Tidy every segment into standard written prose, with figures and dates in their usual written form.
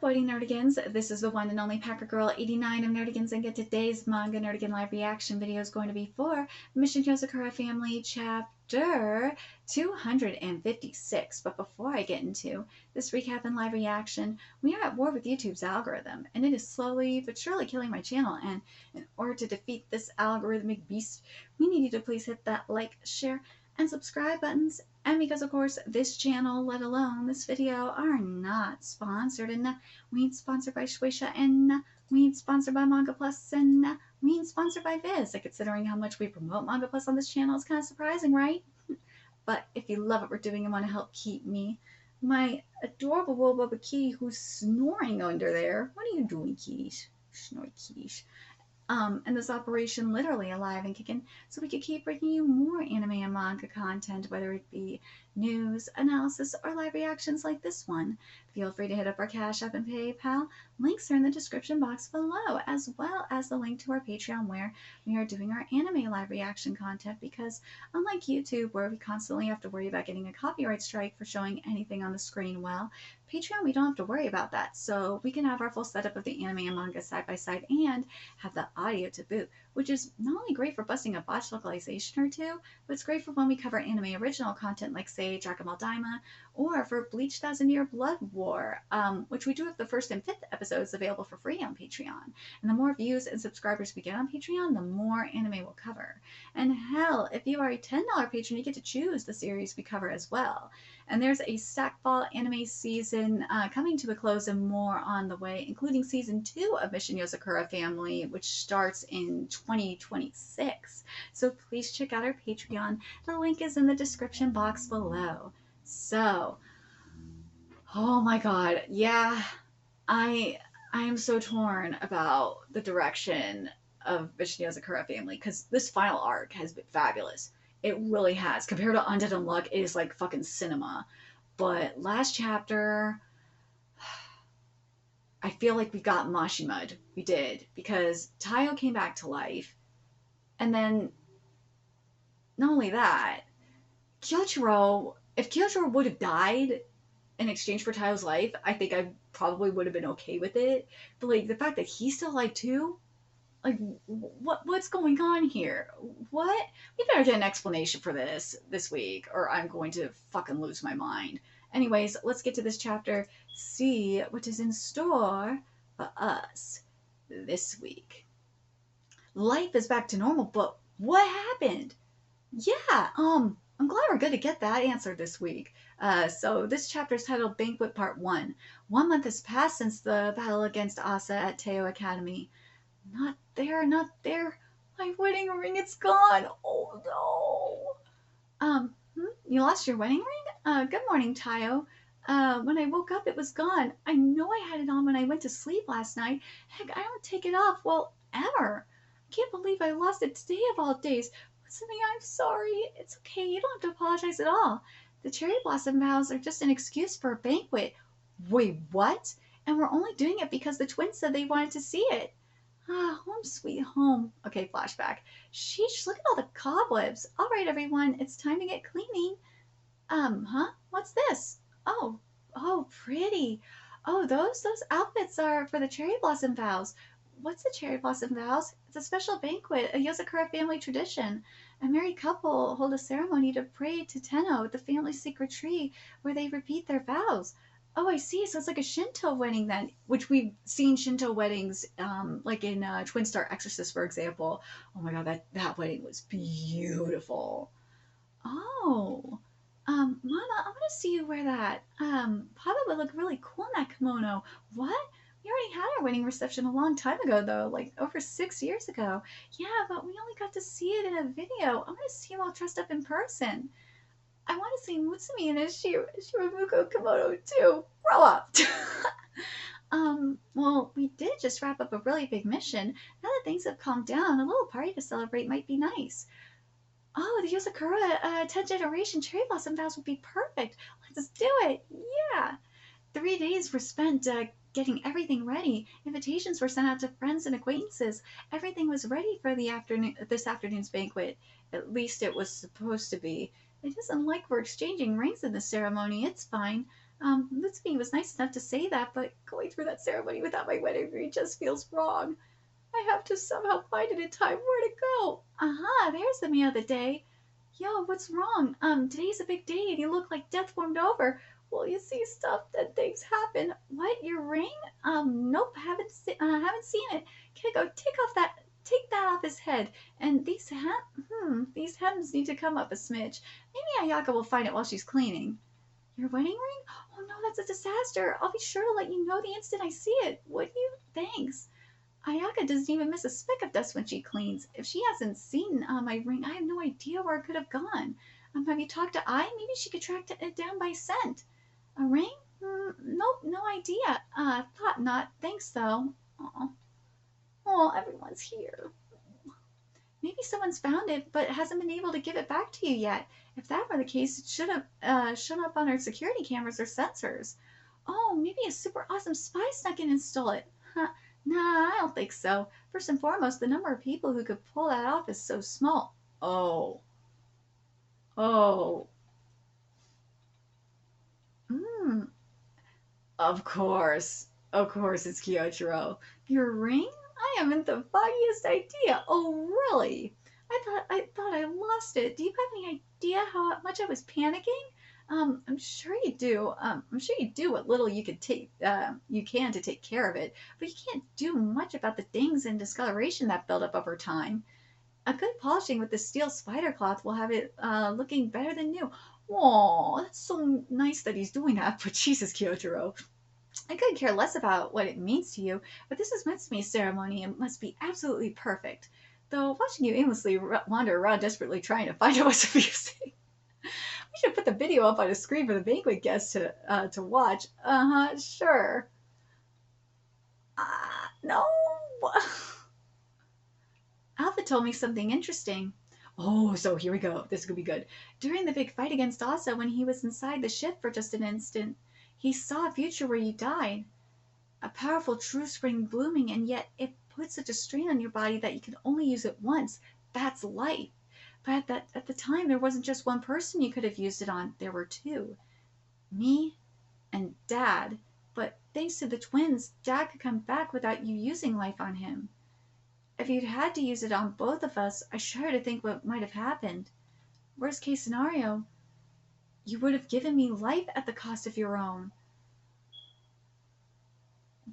Boydie Nerdigans. This is the one and only Packer Girl 89 of Nerdigans, and today's manga Nerdigan live reaction video is going to be for Mission Yozakura Family Chapter 256. But before I get into this recap and live reaction, we are at war with YouTube's algorithm, and it is slowly but surely killing my channel. And in order to defeat this algorithmic beast, we need you to please hit that like, share, and subscribe buttons. And because, of course, this channel, let alone this video, are not sponsored, and we ain't sponsored by Shueisha, and we ain't sponsored by Manga Plus, and we ain't sponsored by VOWS. Considering how much we promote Manga Plus on this channel, it's kind of surprising, right? But if you love what we're doing and want to help keep me, my adorable Wobubba kitty who's snoring under there. What are you doing, kitties? Snory kitties. And this operation literally alive and kicking, so we could keep bringing you more anime and manga content, whether it be news, analysis, or live reactions like this one. Feel free to hit up our Cash App and PayPal. Links are in the description box below, as well as the link to our Patreon, where we are doing our anime live reaction content, because unlike YouTube, where we constantly have to worry about getting a copyright strike for showing anything on the screen, well, Patreon, we don't have to worry about that, so we can have our full setup of the anime and manga side by side and have the audio to boot, which is not only great for busting a botched localization or two, but it's great for when we cover anime original content like, say, Dragon Ball Daima, or for Bleach 1000-Year Blood War, which we do have the 1st and 5th episodes available for free on Patreon. And the more views and subscribers we get on Patreon, the more anime we'll cover. And hell, if you are a $10 patron, you get to choose the series we cover as well. And there's a Stackball anime season coming to a close and more on the way, including season 2 of Mission Yozakura Family, which starts in 2026. So please check out our Patreon. The link is in the description box below. So, oh my god, yeah, I am so torn about the direction of Mission Yozakura Family, because this final arc has been fabulous. It really has. Compared to Undead Unluck, it is like fucking cinema. But last chapter, I feel like we got Mashimud. We did. Because Tayo came back to life. And then, not only that, Kyojiro, if Kyojiro would have died in exchange for Tayo's life, I think I probably would have been okay with it. But like, the fact that he's still alive too, like, what's going on here? What? We better get an explanation for this week, or I'm going to fucking lose my mind. Anyways, let's get to this chapter, see what is in store for us this week. Life is back to normal, but what happened? Yeah, I'm glad we're going to get that answer this week. So this chapter is titled Banquet Part 1. 1 month has passed since the battle against Asa at Teo Academy. Not there, not there. My wedding ring, it's gone. Oh no. You lost your wedding ring? Good morning, Tayo. When I woke up, it was gone. I know I had it on when I went to sleep last night. Heck, I don't take it off, well, ever. I can't believe I lost it today of all days. Simi, I'm sorry. It's okay. You don't have to apologize at all. The cherry blossom vows are just an excuse for a banquet. Wait, what? And we're only doing it because the twins said they wanted to see it. Ah, home sweet home. Okay, flashback. Sheesh, look at all the cobwebs. All right, everyone, it's time to get cleaning. What's this? Oh, pretty. Oh, those outfits are for the cherry blossom vows. What's the cherry blossom vows? It's a special banquet, a Yozakura family tradition. A married couple hold a ceremony to pray to Tenno, the family's secret tree, where they repeat their vows. Oh, I see. So it's like a Shinto wedding then, which we've seen Shinto weddings, like in Twin Star Exorcist, for example. Oh my god, that wedding was beautiful. Oh, Mama, I want to see you wear that. Papa would look really cool in that kimono. What? We already had our wedding reception a long time ago, though, like over 6 years ago. Yeah, but we only got to see it in a video. I want to see you all dressed up in person. I want to see Mutsumi in a Shiramuko kimono too. Grow up. Well, we did just wrap up a really big mission. Now that things have calmed down, a little party to celebrate might be nice. Oh, the Yozakura 10th generation cherry blossom vows would be perfect. Let's do it. Yeah. 3 days were spent getting everything ready. Invitations were sent out to friends and acquaintances. Everything was ready for this afternoon's banquet. At least it was supposed to be. It isn't like we're exchanging rings in the ceremony. It's fine. Mitsume was nice enough to say that, but going through that ceremony without my wedding ring just feels wrong. I have to somehow find it in time. Where'd it go? Aha, there's the meal of the day. Yo, what's wrong? Today's a big day and you look like death warmed over. Well, you see stuff, then things happen. What, your ring? Nope, haven't seen it. Can I go take that off his head. And these hems need to come up a smidge. Maybe Ayaka will find it while she's cleaning. Your wedding ring? Oh no, that's a disaster. I'll be sure to let you know the instant I see it. Would you? Thanks. Ayaka doesn't even miss a speck of dust when she cleans. If she hasn't seen my ring, I have no idea where it could have gone. Have you talked to Ai? Maybe she could track it down by scent. A ring? Nope, no idea. Thought not. Thanks though. Aw. Oh, everyone's here. Maybe someone's found it, but hasn't been able to give it back to you yet. If that were the case, it should have shown up on our security cameras or sensors. Oh, maybe a super awesome spy snuck in and stole it. Huh. Nah, I don't think so. First and foremost, the number of people who could pull that off is so small. Oh. Oh. Hmm. Of course. Of course it's Kyochiro. Your ring? I haven't the foggiest idea. Oh, really? I thought I lost it. Do you have any idea how much I was panicking? I'm sure you do. I'm sure you do what little you can to take care of it, but you can't do much about the dings and discoloration that build up over time. A good polishing with the steel spider cloth will have it looking better than new. Whoa, that's so nice that he's doing that, but Jesus, Kyojiro. I couldn't care less about what it means to you, but this is Mitsume's ceremony and must be absolutely perfect. Though watching you aimlessly wander around desperately trying to find out what's amusing. We should put the video up on a screen for the banquet guests to watch. Uh-huh, sure. No. Alpha told me something interesting. Oh, so here we go. This could be good. During the big fight against Asa, when he was inside the ship for just an instant, he saw a future where you died. A powerful true spring blooming, and yet it puts such a strain on your body that you can only use it once. That's life. But at the time, there wasn't just one person you could have used it on. There were two. Me and Dad. But thanks to the twins, Dad could come back without you using life on him. If you'd had to use it on both of us, I shudder to think what might have happened. Worst case scenario, you would have given me life at the cost of your own.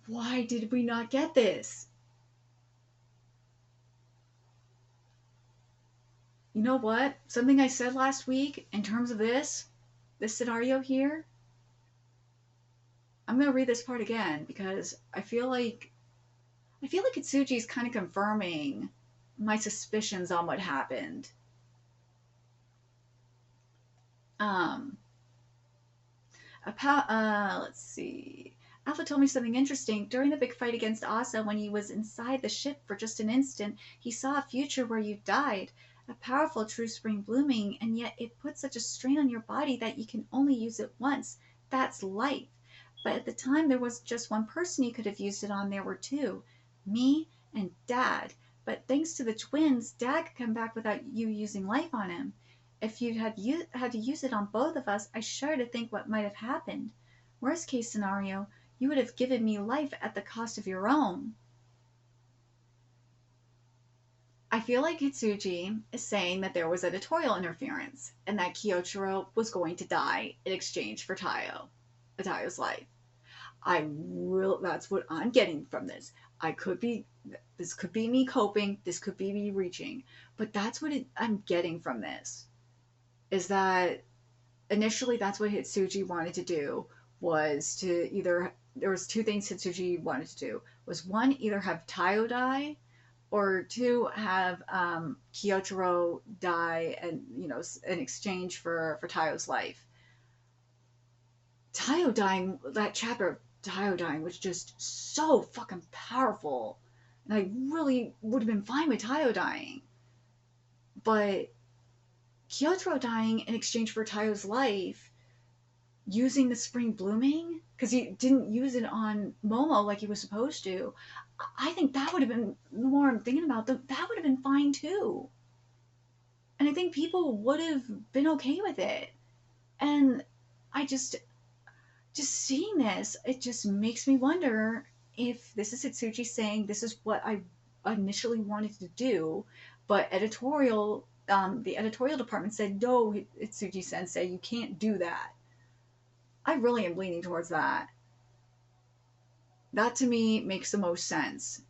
Why did we not get this? You know what? Something I said last week in terms of this scenario here, I'm going to read this part again because I feel like Itsuji's kind of confirming my suspicions on what happened. Let's see. Alpha told me something interesting. During the big fight against Asa, when he was inside the ship for just an instant, he saw a future where you died. A powerful true spring blooming, and yet it puts such a strain on your body that you can only use it once. That's life. But at the time, there was just one person you could have used it on. There were two. Me and Dad. But thanks to the twins, Dad could come back without you using life on him. If you'd had to use it on both of us, I shudder to think what might have happened. Worst case scenario, you would have given me life at the cost of your own. I feel like Hitsuji is saying that there was editorial interference and that Kyochiro was going to die in exchange for Tayo's life. That's what I'm getting from this. This could be me coping, this could be me reaching, but that's what I'm getting from this. Is that initially that's what Hitsuji wanted to do, was to either, there was two things Hitsuji wanted to do. Was one, either have Tayo die, or two, have Kyochiro die, and in exchange for Tayo's life. Tayo dying, that chapter of Tayo dying was just so fucking powerful, and I really would have been fine with Tayo dying, but Kyochiro dying in exchange for Tayo's life, using the spring blooming, because he didn't use it on Momo like he was supposed to, I think that would have been, the more I'm thinking about it, that would have been fine too. And I think people would have been okay with it. And I just, just seeing this, it just makes me wonder if this is Hitsuchi saying this is what I initially wanted to do, but the editorial department said, no, Hitsuchi Sensei, you can't do that. I really am leaning towards that. That to me makes the most sense.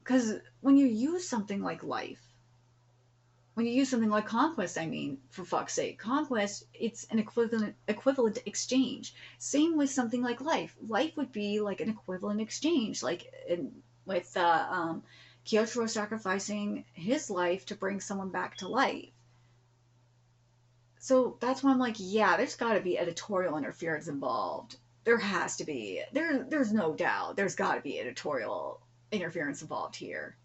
Because when you use something like life, when you use something like conquest, I mean, for fuck's sake, conquest, it's an equivalent exchange. Same with something like life. Life would be like an equivalent exchange, like with Kyotaro sacrificing his life to bring someone back to life. So that's why I'm like, yeah, there's got to be editorial interference involved. There has to be. There's no doubt. There's got to be editorial interference involved here.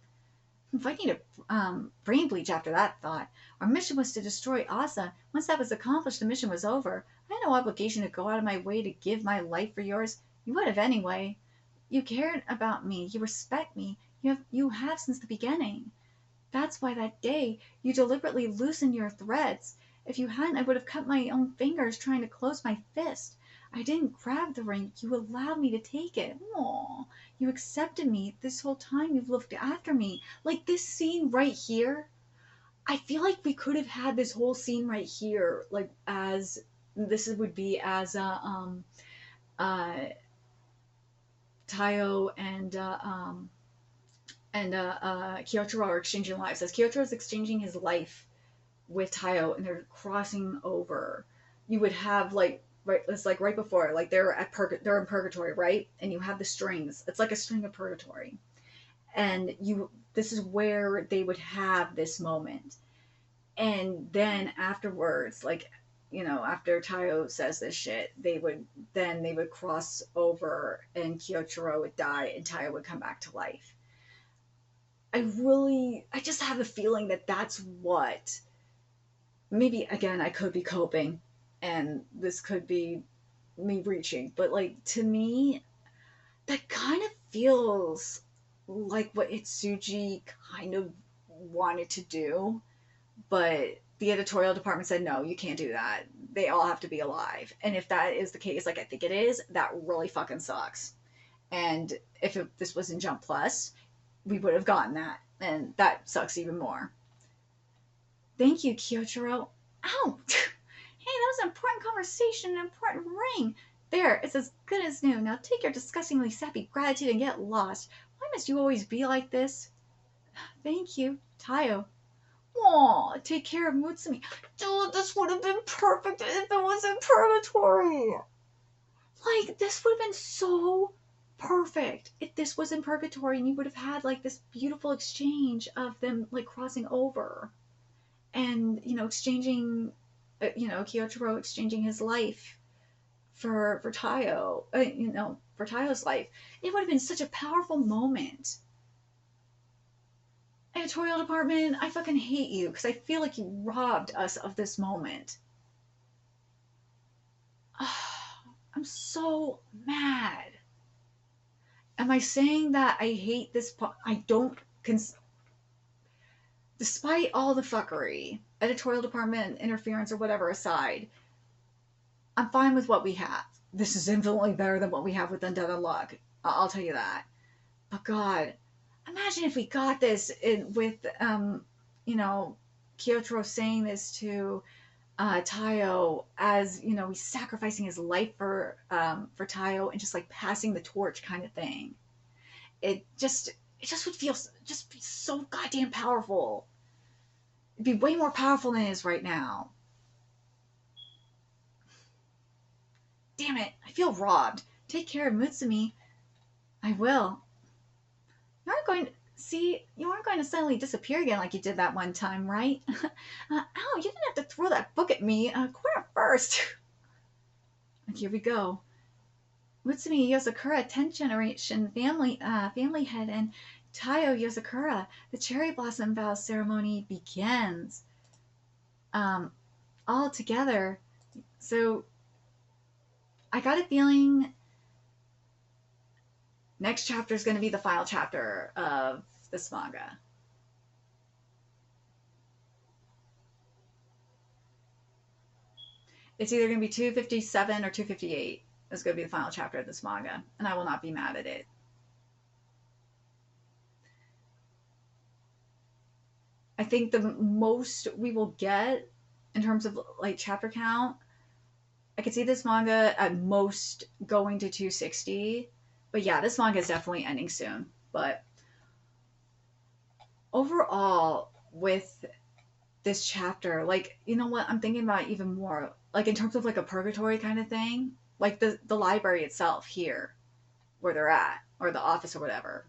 If I need a brain bleach after that thought. Our mission was to destroy Asa. Once that was accomplished, the mission was over. I had no obligation to go out of my way to give my life for yours. You would have anyway. You cared about me. You respect me. You have since the beginning. That's why that day you deliberately loosened your threads. If you hadn't, I would have cut my own fingers trying to close my fist. I didn't grab the ring. You allowed me to take it. Aww. You accepted me. This whole time you've looked after me. Like this scene right here. I feel like we could have had this whole scene right here, like as this would be as uh Tayo and Kyotaro are exchanging lives. As Kyotaro is exchanging his life with Tayo and they're crossing over, you would have like right it's like right before, like they're in purgatory, right? And you have the strings. It's like a string of purgatory. And you this is where they would have this moment. And then afterwards, like after Tayo says this shit, they would cross over and Kyotaro would die and Tayo would come back to life. I just have a feeling that that's what, maybe again, I could be coping and this could be me reaching, but like to me, that kind of feels like what Itsuji kind of wanted to do, but the editorial department said, no, you can't do that. They all have to be alive. And if that is the case, like I think it is, that really fucking sucks. And if this was in Jump Plus, we would have gotten that. And that sucks even more. Thank you, Kyotaro. Ow! Hey, that was an important conversation, an important ring. There, it's as good as new. Now take your disgustingly sappy gratitude and get lost. Why must you always be like this? Thank you, Tayo. Aw, take care of Mutsumi. Dude, this would have been perfect if it was in purgatory. Like, this would have been so perfect if this was in purgatory and you would have had, like, this beautiful exchange of them, like, crossing over. And, exchanging, Kyotaro exchanging his life for Tayo, for Tayo's life. It would have been such a powerful moment. Editorial department, I fucking hate you because I feel like you robbed us of this moment. I'm so mad. Am I saying that I hate this? I don't. Despite all the fuckery, editorial department interference or whatever aside, I'm fine with what we have. This is infinitely better than what we have with Undead Unluck. I'll tell you that. But God, imagine if we got this with, Kyotaro saying this to Tayo as, he's sacrificing his life for Tayo and just like passing the torch kind of thing. It just would feel just be so goddamn powerful. It'd be way more powerful than it is right now. Damn it, I feel robbed. Take care of Mutsumi. I will. You aren't going to suddenly disappear again like you did that one time, right? Ow, you didn't have to throw that book at me. Quit first. And here we go. Mutsumi Yozakura, 10th generation family head, and Tayo Yozakura, the cherry blossom vows ceremony begins. All together. So I got a feeling next chapter is going to be the final chapter of this manga. It's either going to be 257 or 258 is going to be the final chapter of this manga, and I will not be mad at it. I think the most we will get in terms of like chapter count, I could see this manga at most going to 260. But yeah, this manga is definitely ending soon. But overall, with this chapter, like, you know what, I'm thinking about even more, like in terms of like a purgatory kind of thing, like the library itself here, where they're at, or the office or whatever,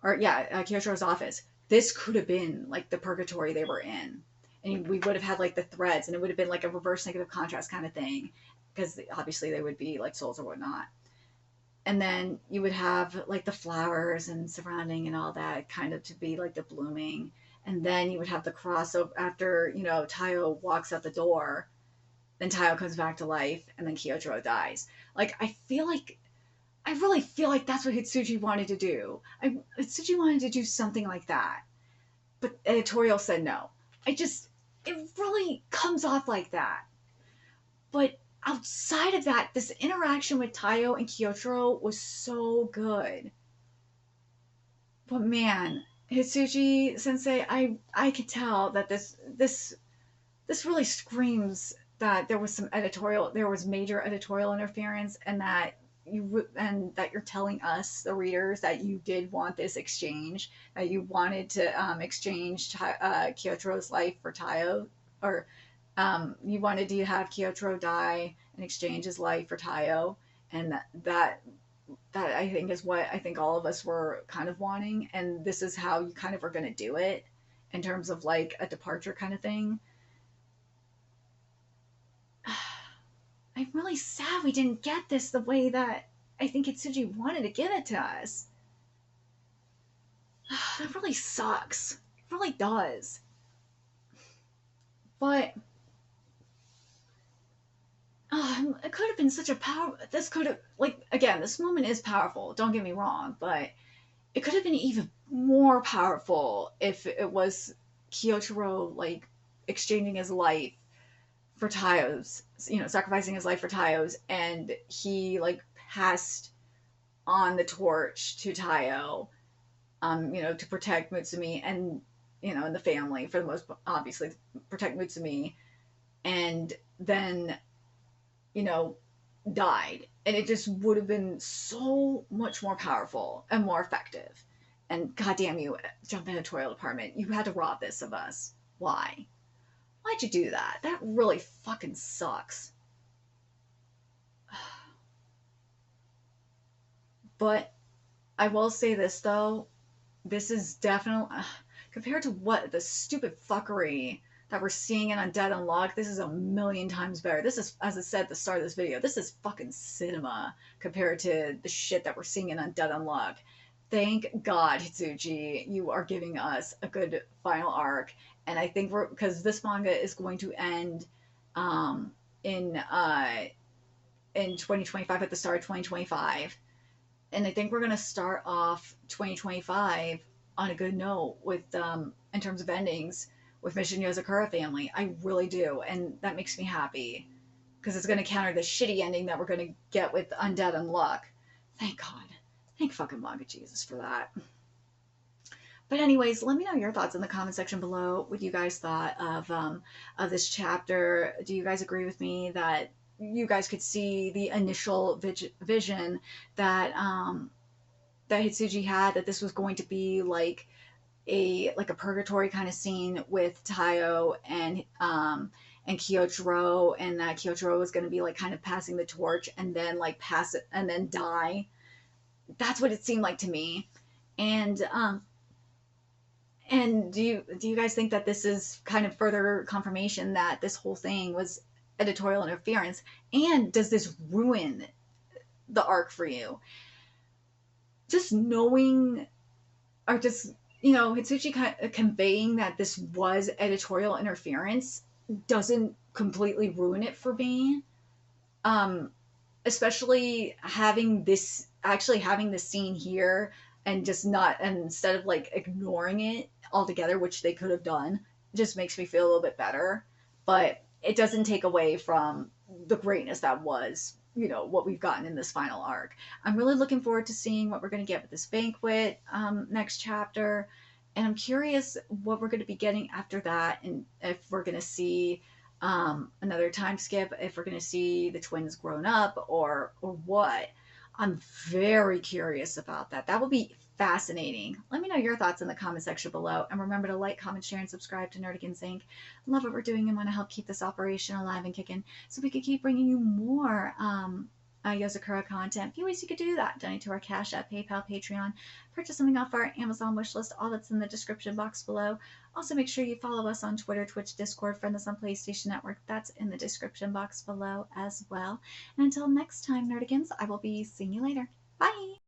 or yeah, Kyoshoro's office. This could have been like the purgatory they were in, and we would have had like the threads, and it would have been like a reverse negative contrast kind of thing, because obviously they would be like souls or whatnot. And then you would have like the flowers and surrounding and all that kind of to be like the blooming. And then you would have the crossover after, you know, Tayo walks out the door, then Tayo comes back to life, and then Kyojuro dies. Like, I really feel like that's what Hitsuji wanted to do. Hitsuji wanted to do something like that, but editorial said no. It really comes off like that. But outside of that, this interaction with Tayo and Kyojuro was so good. But man, Hitsuji Sensei, I could tell that this really screams that there was major editorial interference, and that you're telling us, the readers, that you did want this exchange, that you wanted to exchange Kyojuro's life for Tayo, or you wanted to have Kyojuro die and exchange his life for Tayo, and that I think is what I think all of us were kind of wanting, and this is how you kind of are going to do it in terms of like a departure kind of thing. I'm really sad we didn't get this the way that I think Itsuji wanted to give it to us. That really sucks. It really does. But it could have been such a power. This could have, like, again, this moment is powerful. Don't get me wrong, but it could have been even more powerful if it was Kyojuro like exchanging his life for Tayo's, you know, sacrificing his life for Tayo's, and he like passed on the torch to Tayo, you know, to protect Mutsumi and, you know, and the family, for the most, obviously protect Mutsumi, and then, you know, died. And it just would have been so much more powerful and more effective. And goddamn you, jump editorial department, you had to rob this of us. Why? Why'd you do that? That really fucking sucks. But I will say this though, this is definitely, compared to what the stupid fuckery that we're seeing in Undead Unlocked, this is a million times better. This is, as I said at the start of this video, this is fucking cinema compared to the shit that we're seeing in Undead Unlocked. Thank God, Hitsuji, you are giving us a good final arc. And I think because this manga is going to end in 2025, at the start of 2025. And I think we're going to start off 2025 on a good note with, in terms of endings, with Mission Yozakura Family. I really do. And that makes me happy, because it's going to counter the shitty ending that we're going to get with Undead Unluck. Thank God. Thank fucking Manga Jesus for that. But anyways, let me know your thoughts in the comment section below. What you guys thought of this chapter. Do you guys agree with me that you guys could see the initial vision that that Hitsuji had, that this was going to be like a purgatory kind of scene with Tayo and Kyojuro, and that Kyojuro was going to be like kind of passing the torch and then like pass it and then die? That's what it seemed like to me. And do you guys think that this is kind of further confirmation that this whole thing was editorial interference? And does this ruin the arc for you? Just knowing, or just, you know, Hitsuji conveying that this was editorial interference doesn't completely ruin it for me. Especially having this scene here, and just not, and instead of like ignoring it altogether, which they could have done, just makes me feel a little bit better. But it doesn't take away from the greatness that was, you know, what we've gotten in this final arc. I'm really looking forward to seeing what we're going to get with this banquet next chapter. And I'm curious what we're going to be getting after that, and if we're going to see another time skip, if we're going to see the twins grown up, or what. I'm very curious about that. That will be fascinating. Let me know your thoughts in the comment section below. And remember to like, comment, share, and subscribe to Nerdigans Inc. Love what we're doing and want to help keep this operation alive and kicking so we could keep bringing you more Yozakura content. A few ways you could do that. Donate to our Cash App, PayPal, Patreon. Purchase something off our Amazon wishlist. All that's in the description box below. Also, make sure you follow us on Twitter, Twitch, Discord, friend us on PlayStation Network. That's in the description box below as well. And until next time, Nerdigans, I will be seeing you later. Bye!